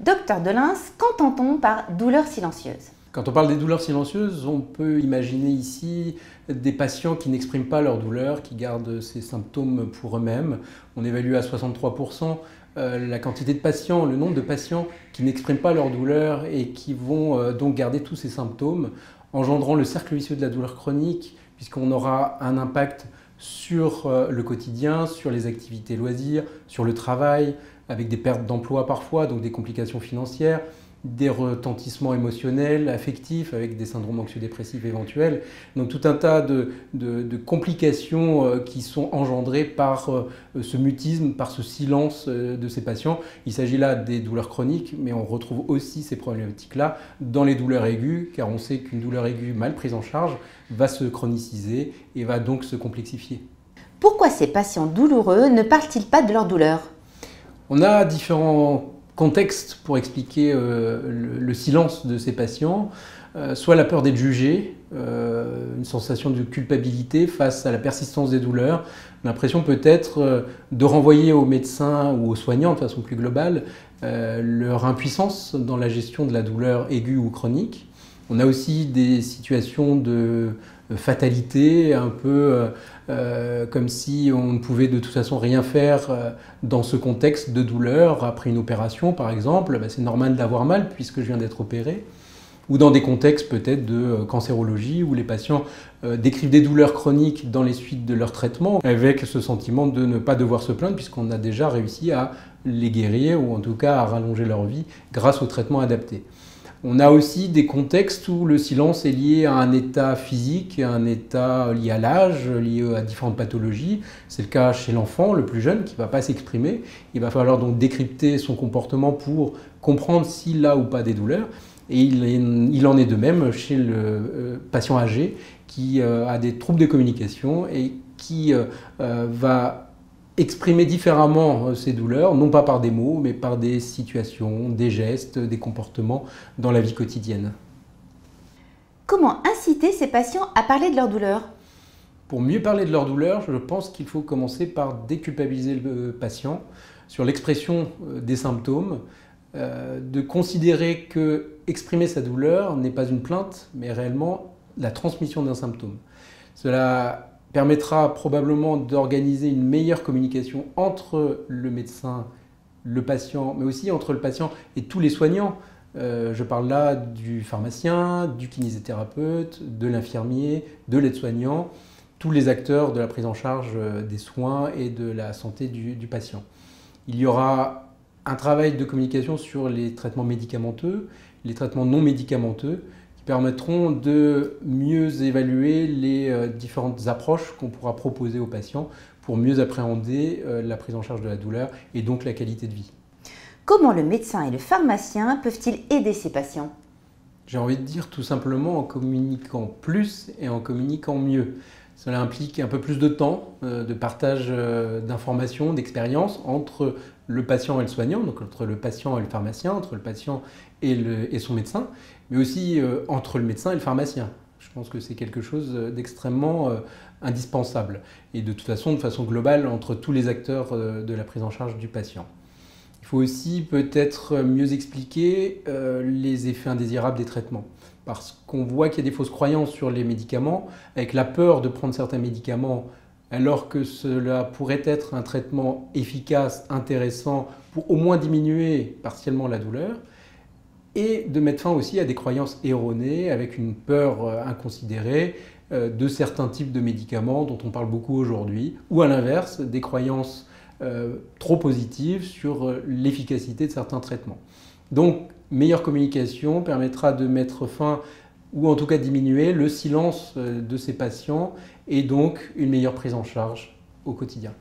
Docteur Delins, qu'entend-on par douleur silencieuse? Quand on parle des douleurs silencieuses, on peut imaginer ici des patients qui n'expriment pas leur douleur, qui gardent ces symptômes pour eux-mêmes. On évalue à 63% la quantité de patients, le nombre de patients qui n'expriment pas leur douleur et qui vont donc garder tous ces symptômes, engendrant le cercle vicieux de la douleur chronique, puisqu'on aura un impact sur le quotidien, sur les activités loisirs, sur le travail, avec des pertes d'emploi parfois, donc des complications financières, des retentissements émotionnels, affectifs, avec des syndromes anxio-dépressifs éventuels. Donc tout un tas de complications qui sont engendrées par ce mutisme, par ce silence de ces patients. Il s'agit là des douleurs chroniques, mais on retrouve aussi ces problématiques-là dans les douleurs aiguës, car on sait qu'une douleur aiguë mal prise en charge va se chroniciser et va donc se complexifier. Pourquoi ces patients douloureux ne parlent-ils pas de leur douleur? On a différents contextes pour expliquer le silence de ces patients, soit la peur d'être jugé, une sensation de culpabilité face à la persistance des douleurs, l'impression peut-être de renvoyer aux médecins ou aux soignants de façon plus globale leur impuissance dans la gestion de la douleur aiguë ou chronique. On a aussi des situations de fatalité, un peu comme si on ne pouvait de toute façon rien faire dans ce contexte de douleur. Après une opération par exemple, c'est normal d'avoir mal puisque je viens d'être opéré. Ou dans des contextes peut-être de cancérologie où les patients décrivent des douleurs chroniques dans les suites de leur traitement avec ce sentiment de ne pas devoir se plaindre puisqu'on a déjà réussi à les guérir ou en tout cas à rallonger leur vie grâce au traitement adapté. On a aussi des contextes où le silence est lié à un état physique, à un état lié à l'âge, lié à différentes pathologies. C'est le cas chez l'enfant, le plus jeune, qui ne va pas s'exprimer. Il va falloir donc décrypter son comportement pour comprendre s'il a ou pas des douleurs. Et il en est de même chez le patient âgé qui a des troubles de communication et qui va exprimer différemment ces douleurs, non pas par des mots, mais par des situations, des gestes, des comportements dans la vie quotidienne. Comment inciter ces patients à parler de leur douleur? Pour mieux parler de leur douleur, je pense qu'il faut commencer par déculpabiliser le patient sur l'expression des symptômes, de considérer que exprimer sa douleur n'est pas une plainte, mais réellement la transmission d'un symptôme. Cela permettra probablement d'organiser une meilleure communication entre le médecin, le patient, mais aussi entre le patient et tous les soignants. Je parle là du pharmacien, du kinésithérapeute, de l'infirmier, de l'aide-soignant, tous les acteurs de la prise en charge des soins et de la santé du patient. Il y aura un travail de communication sur les traitements médicamenteux, les traitements non médicamenteux, permettront de mieux évaluer les différentes approches qu'on pourra proposer aux patients pour mieux appréhender la prise en charge de la douleur et donc la qualité de vie. Comment le médecin et le pharmacien peuvent-ils aider ces patients? J'ai envie de dire tout simplement en communiquant plus et en communiquant mieux. Cela implique un peu plus de temps, de partage d'informations, d'expériences entre le patient et le soignant, donc entre le patient et le pharmacien, entre le patient et son médecin, mais aussi entre le médecin et le pharmacien. Je pense que c'est quelque chose d'extrêmement indispensable et de façon globale entre tous les acteurs de la prise en charge du patient. Il faut aussi peut-être mieux expliquer les effets indésirables des traitements. Parce qu'on voit qu'il y a des fausses croyances sur les médicaments, avec la peur de prendre certains médicaments, alors que cela pourrait être un traitement efficace, intéressant, pour au moins diminuer partiellement la douleur, et de mettre fin aussi à des croyances erronées, avec une peur inconsidérée de certains types de médicaments dont on parle beaucoup aujourd'hui, ou à l'inverse, des croyances trop positives sur l'efficacité de certains traitements. Donc, meilleure communication permettra de mettre fin, ou en tout cas diminuer, le silence de ces patients et donc une meilleure prise en charge au quotidien.